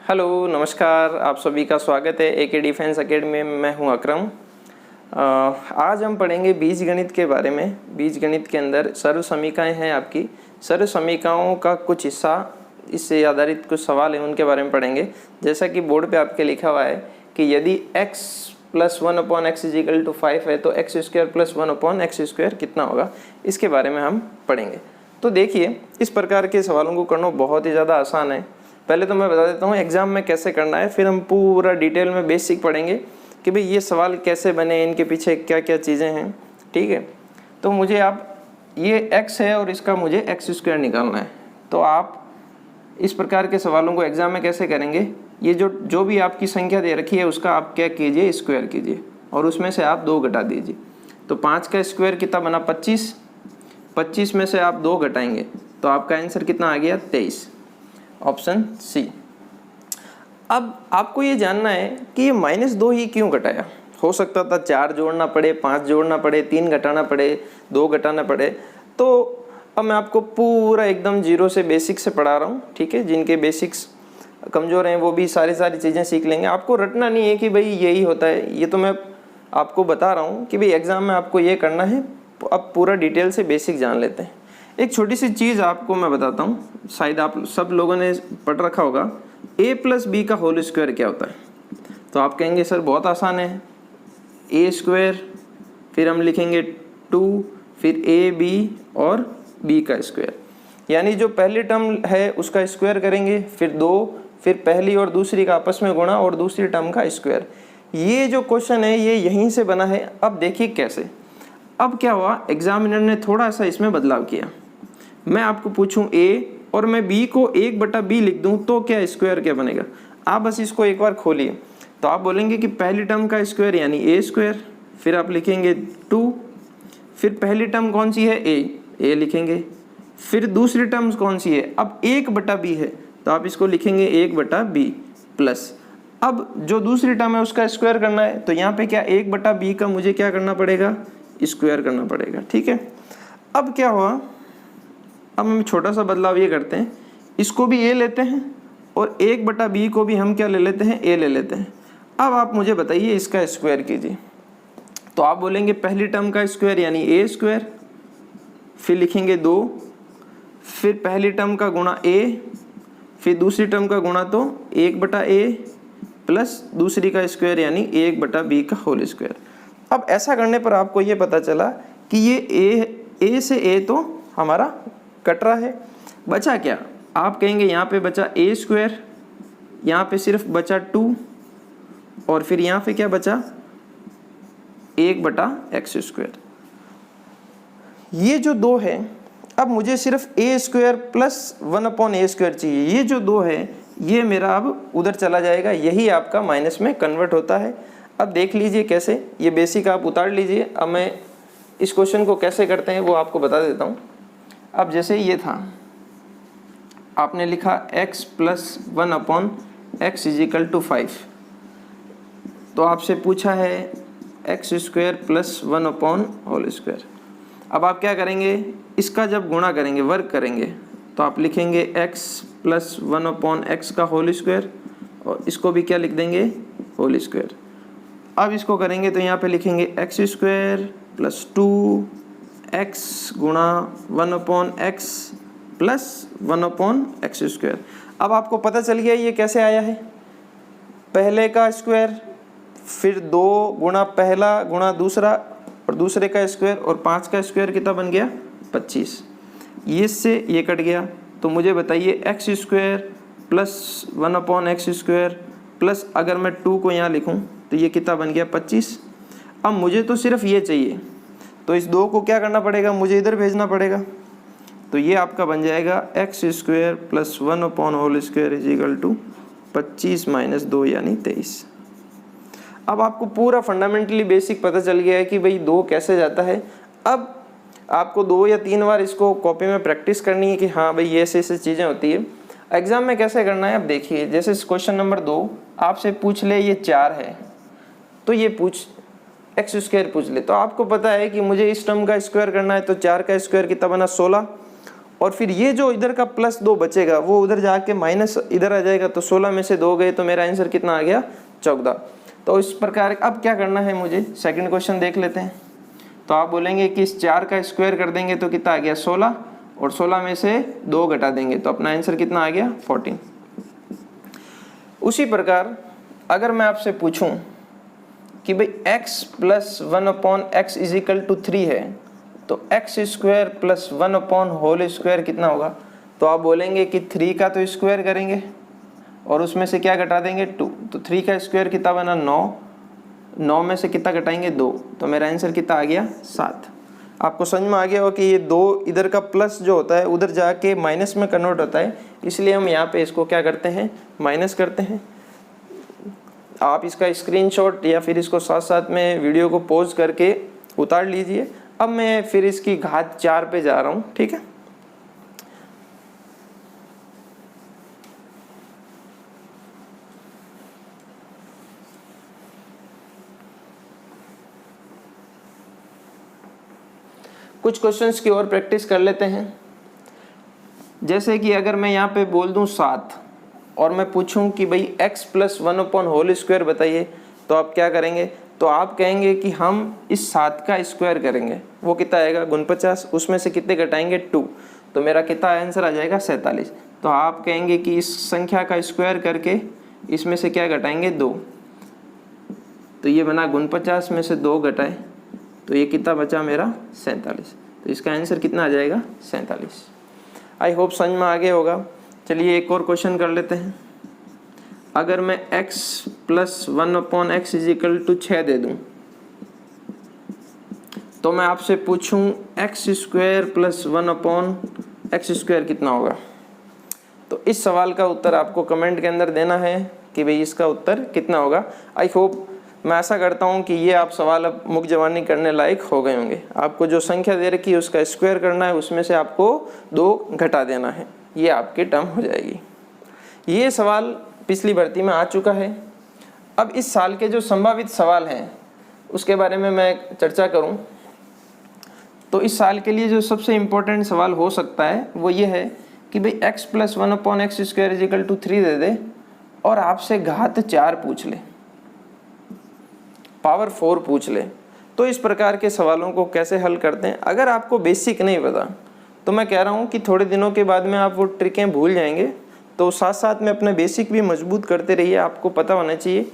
Hello नमस्कार, आप सभी का स्वागत है एके डिफेंस एकेडमी में। मैं हूं अकरम। आज हम पढ़ेंगे बीजगणित के बारे में। बीजगणित के अंदर सर्व समीकरण हैं आपकी। सर्व समीकरणों का कुछ हिस्सा, इससे आधारित कुछ सवाल हैं, उनके बारे में पढ़ेंगे। जैसा कि बोर्ड पे आपके लिखा हुआ है कि यदि x + 1/x = 5 है तो x² + 1/x² कितना होगा, इसके बारे में हम पढ़ेंगे। तो देखिए, इस प्रकार के सवालों को करना बहुत ही ज़्यादा आसान है। पहले तो मैं बता देता हूँ एग्जाम में कैसे करना है, फिर हम पूरा डिटेल में बेसिक पढ़ेंगे कि भाई ये सवाल कैसे बने, इनके पीछे क्या क्या चीज़ें हैं। ठीक है, तो मुझे आप ये x है और इसका मुझे x² निकालना है। तो आप इस प्रकार के सवालों को एग्जाम में कैसे करेंगे, ये जो भी आपकी संख्या दे रखी है उसका आप क्या कीजिए, स्क्वायर कीजिए और उसमें से आप 2 घटा दीजिए। तो 5 का स्क्वायर कितना बना, 25। 25 में से आप 2 घटाएंगे तो आपका आंसर कितना आ गया, 23। Option C. अब आपको ये जानना है कि ये -2 ही क्यों घटाया। हो सकता था 4 जोड़ना पड़े, 5 जोड़ना पड़े, 3 घटाना पड़े, 2 घटाना पड़े। तो अब मैं आपको पूरा एकदम जीरो से बेसिक से पढ़ा रहा हूँ। ठीक है, जिनके बेसिक्स कमज़ोर हैं वो भी सारी चीज़ें सीख लेंगे। आपको रटना नहीं है कि भाई यही होता है, ये तो मैं आपको बता रहा हूँ कि भाई एग्ज़ाम में आपको ये करना है। अब पूरा डिटेल से बेसिक जान लेते हैं। एक छोटी सी चीज़ आपको मैं बताता हूँ, शायद आप सब लोगों ने पढ़ रखा होगा, a + b का होल स्क्वायर क्या होता है। तो आप कहेंगे सर बहुत आसान है, a², फिर हम लिखेंगे 2, फिर ab और b का स्क्वायर, यानी जो पहली टर्म है उसका स्क्वायर करेंगे, फिर 2, फिर पहली और दूसरी का आपस में गुणा और दूसरी टर्म का स्क्वायर। ये जो क्वेश्चन है ये यहीं से बना है। अब देखिए कैसे। अब क्या हुआ, एग्जामिनर ने थोड़ा सा इसमें बदलाव किया। मैं आपको पूछूं a और मैं b को 1/b लिख दूं तो क्या स्क्वायर क्या बनेगा। आप बस इसको एक बार खोलिए तो आप बोलेंगे कि पहली टर्म का स्क्वायर यानी a², फिर आप लिखेंगे 2, फिर पहली टर्म कौन सी है, a लिखेंगे, फिर दूसरी टर्म कौन सी है, अब 1/b है तो आप इसको लिखेंगे 1/b प्लस। अब जो दूसरी टर्म है उसका स्क्वायर करना है तो यहाँ पे क्या 1/b का मुझे क्या करना पड़ेगा, स्क्वायर करना पड़ेगा। ठीक है, अब क्या हुआ, अब हम छोटा सा बदलाव ये करते हैं, इसको भी a लेते हैं और 1/b को भी हम क्या ले लेते हैं, a ले लेते हैं। अब आप मुझे बताइए इसका स्क्वायर कीजिए। तो आप बोलेंगे पहली टर्म का स्क्वायर यानी a², फिर लिखेंगे 2, फिर पहली टर्म का गुणा a, फिर दूसरी टर्म का गुणा तो 1/a प्लस दूसरी का स्क्वायर यानी 1/b का होल स्क्वायर। अब ऐसा करने पर आपको ये पता चला कि ये a से a तो हमारा कट रहा है। बचा क्या, आप कहेंगे यहाँ पे बचा a², यहाँ पे सिर्फ बचा 2 और फिर यहाँ पे क्या बचा 1/x²। ये जो 2 है, अब मुझे सिर्फ a² + 1/a² चाहिए। ये जो 2 है ये मेरा अब उधर चला जाएगा, यही आपका माइनस में कन्वर्ट होता है। अब देख लीजिए कैसे, ये बेसिक आप उतार लीजिए। अब मैं इस क्वेश्चन को कैसे करते हैं वो आपको बता देता हूँ। अब जैसे ये था, आपने लिखा x + 1/x = 5, तो आपसे पूछा है x² + 1/2। अब आप क्या करेंगे, इसका जब गुणा करेंगे, वर्ग करेंगे, तो आप लिखेंगे x + 1/x का होल स्क्वायर और इसको भी क्या लिख देंगे, होल स्क्वायर। अब इसको करेंगे तो यहाँ पे लिखेंगे x² + 2x गुणा 1/x प्लस 1/x²। अब आपको पता चल गया ये कैसे आया है, पहले का स्क्वायर, फिर 2 गुणा पहला गुणा दूसरा और दूसरे का स्क्वायर, और 5 का स्क्वायर कितना बन गया, 25। ये से ये कट गया तो मुझे बताइए x² + 1/x² प्लस, अगर मैं 2 को यहाँ लिखूँ तो ये कितना बन गया, 25। अब मुझे तो सिर्फ ये चाहिए तो इस 2 को क्या करना पड़ेगा, मुझे इधर भेजना पड़ेगा। तो ये आपका बन जाएगा x² + 1/2 = 25 - 2 यानी 23। अब आपको पूरा फंडामेंटली बेसिक पता चल गया है कि भाई 2 कैसे जाता है। अब आपको 2 या 3 बार इसको कॉपी में प्रैक्टिस करनी है कि हाँ भाई ये ऐसे चीज़ें होती है। एग्जाम में कैसे करना है, अब देखिए, जैसे क्वेश्चन नंबर 2 आपसे पूछ ले ये 4 है तो ये x² पूछ ले, तो आपको पता है कि मुझे इस टर्म का स्क्वायर करना है तो 4 का स्क्वायर कितना बना, 16, और फिर ये जो इधर का +2 बचेगा वो उधर जाके माइनस इधर आ जाएगा, तो 16 में से 2 गए तो मेरा आंसर कितना आ गया 14। तो इस प्रकार अब क्या करना है मुझे, सेकंड क्वेश्चन देख लेते हैं। तो आप बोलेंगे कि इस 4 का स्क्वायर कर देंगे तो कितना आ गया 16, और 16 में से 2 घटा देंगे तो अपना आंसर कितना आ गया 14। उसी प्रकार अगर मैं आपसे पूछूं कि भाई x + 1/x = 3 है, तो x² + 1/² कितना होगा, तो आप बोलेंगे कि 3 का तो स्क्वायर करेंगे और उसमें से क्या घटा देंगे 2, तो 3 का स्क्वायर कितना बना 9, 9 में से कितना घटाएंगे 2, तो मेरा आंसर कितना आ गया 7। आपको समझ में आ गया हो कि ये 2 इधर का प्लस जो होता है उधर जाके माइनस में कन्वर्ट होता है, इसलिए हम यहाँ पे इसको क्या करते हैं माइनस करते हैं। आप इसका स्क्रीनशॉट या फिर इसको साथ साथ में वीडियो को पॉज करके उतार लीजिए। अब मैं फिर इसकी घात 4 पे जा रहा हूँ, ठीक है। कुछ क्वेश्चंस की और प्रैक्टिस कर लेते हैं। जैसे कि अगर मैं यहाँ पे बोल दूँ 7 और मैं पूछूं कि भाई x + 1/² बताइए, तो आप क्या करेंगे, तो आप कहेंगे कि हम इस 7 का स्क्वायर करेंगे, वो कितना आएगा 49, उसमें से कितने घटाएंगे 2, तो मेरा कितना आंसर आ जाएगा 47। तो आप कहेंगे कि इस संख्या का स्क्वायर करके इसमें से क्या घटाएंगे 2, तो ये बना 49 में से 2 घटाए तो ये कितना बचा मेरा 47, तो इसका आंसर कितना आ जाएगा 47। आई होप समझ में आ गया होगा। चलिए एक और क्वेश्चन कर लेते हैं। अगर मैं x + 1/x = 6 दे दूं, तो मैं आपसे पूछूं x² + 1/x² कितना होगा, तो इस सवाल का उत्तर आपको कमेंट के अंदर देना है कि भाई इसका उत्तर कितना होगा। आई होप, मैं आशा करता हूं कि ये आप सवाल अब मुख जवानी करने लायक हो गए होंगे। आपको जो संख्या दे रखी है उसका स्क्वायर करना है, उसमें से आपको 2 घटा देना है, ये आपकी टर्म हो जाएगी। ये सवाल पिछली भर्ती में आ चुका है। अब इस साल के जो संभावित सवाल हैं उसके बारे में मैं चर्चा करूं, तो इस साल के लिए जो सबसे इम्पोर्टेंट सवाल हो सकता है वो ये है कि भाई x + 1/x² = 3 दे दे और आपसे घात 4 पूछ ले, पावर 4 पूछ ले। तो इस प्रकार के सवालों को कैसे हल करते हैं, अगर आपको बेसिक नहीं पता तो मैं कह रहा हूँ कि थोड़े दिनों के बाद में आप वो ट्रिकें भूल जाएंगे, तो साथ साथ में अपने बेसिक भी मजबूत करते रहिए। आपको पता होना चाहिए,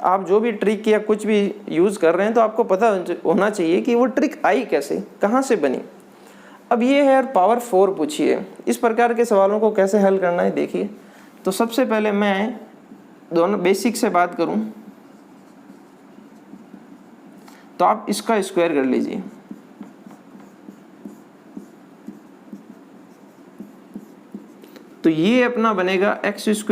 आप जो भी ट्रिक या कुछ भी यूज़ कर रहे हैं तो आपको पता होना चाहिए कि वो ट्रिक आई कैसे, कहाँ से बनी। अब ये है पावर 4 पूछिए, इस प्रकार के सवालों को कैसे हल करना है देखिए। तो सबसे पहले मैं दोनों बेसिक से बात करूँ तो आप इसका स्क्वायर कर लीजिए, तो ये अपना बनेगा x² +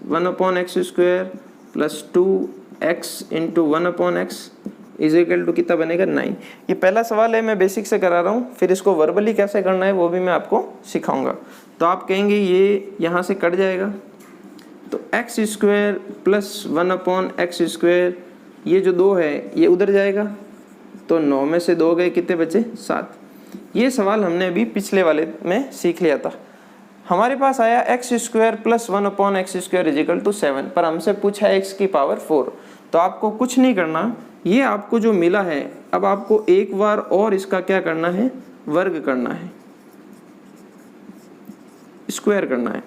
1/x² + 2x × 1/x = कितना बनेगा 9। ये पहला सवाल है, मैं बेसिक से करा रहा हूँ, फिर इसको वर्बली कैसे करना है वो भी मैं आपको सिखाऊंगा। तो आप कहेंगे ये यहाँ से कट जाएगा, तो x² + 1/x², ये जो 2 है ये उधर जाएगा, तो 9 में से 2 गए, कितने बचे 7। ये सवाल हमने अभी पिछले वाले में सीख लिया था। हमारे पास आया x² + 1/x² = 7, पर हमसे पूछा है x की पावर 4। तो आपको कुछ नहीं करना, ये आपको जो मिला है अब आपको एक बार और इसका क्या करना है, वर्ग करना है, स्क्वायर करना है।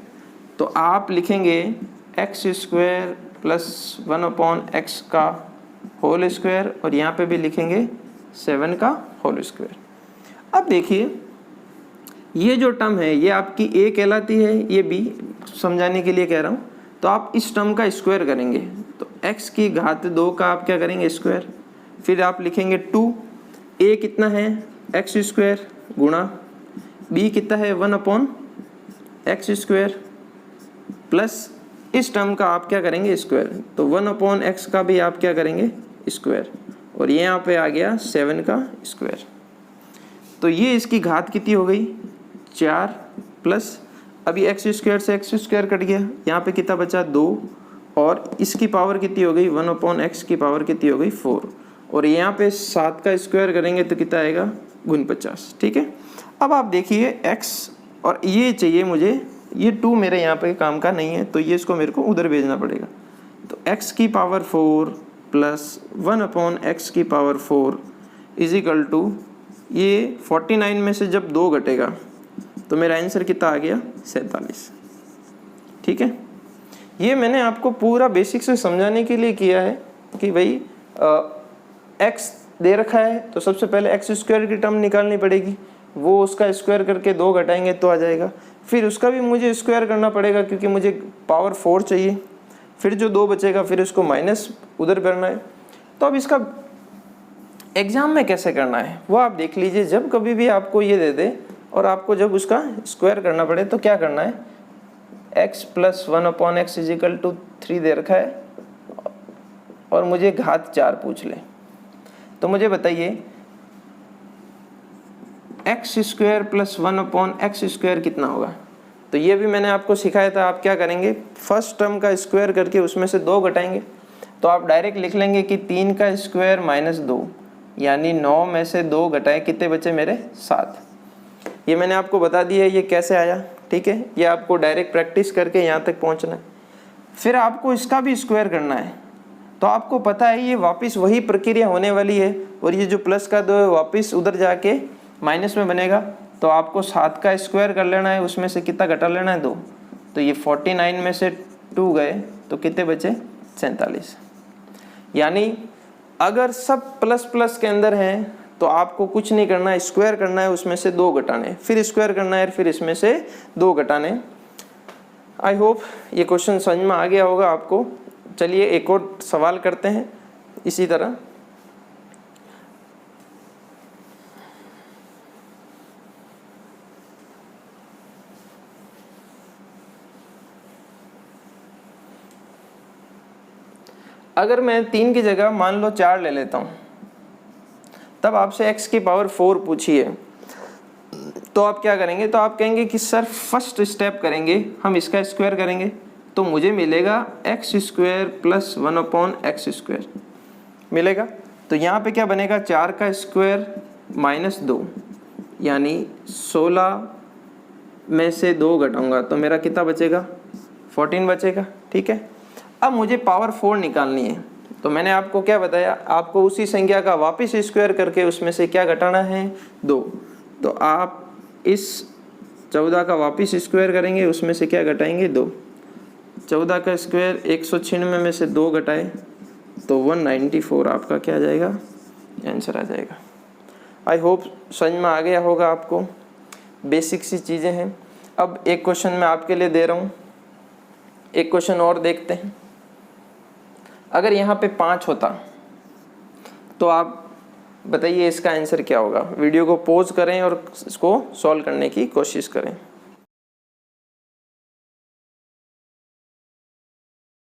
तो आप लिखेंगे x² + 1/x का होल स्क्वायर और यहाँ पे भी लिखेंगे 7 का होल स्क्वायर। अब देखिए ये जो टर्म है ये आपकी a कहलाती है, ये b समझाने के लिए कह रहा हूँ। तो आप इस टर्म का स्क्वायर करेंगे, तो x की घात 2 का आप क्या करेंगे स्क्वायर, फिर आप लिखेंगे 2, a कितना है x² गुणा b कितना है 1/x² प्लस इस टर्म का आप क्या करेंगे स्क्वायर, तो 1/x का भी आप क्या करेंगे स्क्वायर, और ये यहाँ पे आ गया 7 का स्क्वायर। तो ये इसकी घात कितनी हो गई 4, प्लस अभी x² से x² कट गया, यहाँ पे कितना बचा 2, और इसकी पावर कितनी हो गई 1/x की पावर कितनी हो गई 4, और यहाँ पे 7 का स्क्वायर करेंगे तो कितना आएगा 49। ठीक है, अब आप देखिए x और ये चाहिए मुझे, ये 2 मेरे यहाँ पे काम का नहीं है, तो ये इसको मेरे को उधर भेजना पड़ेगा। तो x की पावर 4 प्लस 1/x की पावर 4 इज इक्वल टू, ये 49 में से जब 2 घटेगा तो मेरा आंसर कितना आ गया, 47। ठीक है, ये मैंने आपको पूरा बेसिक से समझाने के लिए किया है कि भाई x दे रखा है तो सबसे पहले x स्क्वायर की टर्म निकालनी पड़ेगी, वो उसका स्क्वायर करके 2 घटाएंगे तो आ जाएगा, फिर उसका भी मुझे स्क्वायर करना पड़ेगा क्योंकि मुझे पावर 4 चाहिए, फिर जो 2 बचेगा फिर उसको माइनस उधर करना है। तो अब इसका एग्जाम में कैसे करना है वो आप देख लीजिए। जब कभी भी आपको ये दे दे और आपको जब उसका स्क्वायर करना पड़े तो क्या करना है, x plus 1/x is equal to 3 दे रखा है और मुझे घात 4 पूछ ले, तो मुझे बताइए x square plus 1/x square कितना होगा। तो ये भी मैंने आपको सिखाया था, आप क्या करेंगे, फर्स्ट टर्म का स्क्वायर करके उसमें से 2 घटाएंगे, तो आप डायरेक्ट लिख लेंगे कि 3 का स्क्वायर माइनस 2, यानी 9 में से 2 घटाए कितने बचे मेरे, 7। ये मैंने आपको बता दिया है ये कैसे आया। ठीक है, ये आपको डायरेक्ट प्रैक्टिस करके यहाँ तक पहुँचना है। फिर आपको इसका भी स्क्वायर करना है, तो आपको पता है ये वापस वही प्रक्रिया होने वाली है और ये जो प्लस का 2 है वापस उधर जाके माइनस में बनेगा, तो आपको 7 का स्क्वायर कर लेना है, उसमें से कितना घटा लेना है, 2। तो ये 49 में से 2 गए तो कितने बचे, 47। यानी अगर सब प्लस प्लस के अंदर हैं तो आपको कुछ नहीं करना है, स्क्वायर करना है, उसमें से 2 घटाने, फिर स्क्वायर करना है, फिर इसमें से 2 घटाने। आई होप ये क्वेश्चन समझ में आ गया होगा आपको। चलिए एक और सवाल करते हैं इसी तरह। अगर मैं 3 की जगह मान लो 4 ले लेता हूँ, तब आपसे x की पावर 4 पूछी है, तो आप क्या करेंगे, तो आप कहेंगे कि सर फर्स्ट स्टेप करेंगे हम इसका स्क्वायर करेंगे, तो मुझे मिलेगा x square plus 1/x square मिलेगा। तो यहाँ पे क्या बनेगा, 4 का स्क्वायर माइनस 2, यानी 16 में से 2 घटाऊंगा तो मेरा कितना बचेगा, 14 बचेगा। ठीक है, अब मुझे पावर 4 निकालनी है, तो मैंने आपको क्या बताया, आपको उसी संख्या का वापस स्क्वायर करके उसमें से क्या घटाना है, 2। तो आप इस 14 का वापस स्क्वायर करेंगे, उसमें से क्या घटाएंगे, 2। 14 का स्क्वायर 196 में से 2 घटाए तो 194 आपका क्या आ जाएगा, आंसर आ जाएगा। आई होप समझ में आ गया होगा आपको, बेसिक सी चीज़ें हैं। अब एक क्वेश्चन मैं आपके लिए दे रहा हूँ, एक क्वेश्चन और देखते हैं। अगर यहाँ पे 5 होता तो आप बताइए इसका आंसर क्या होगा। वीडियो को पॉज करें और इसको सॉल्व करने की कोशिश करें।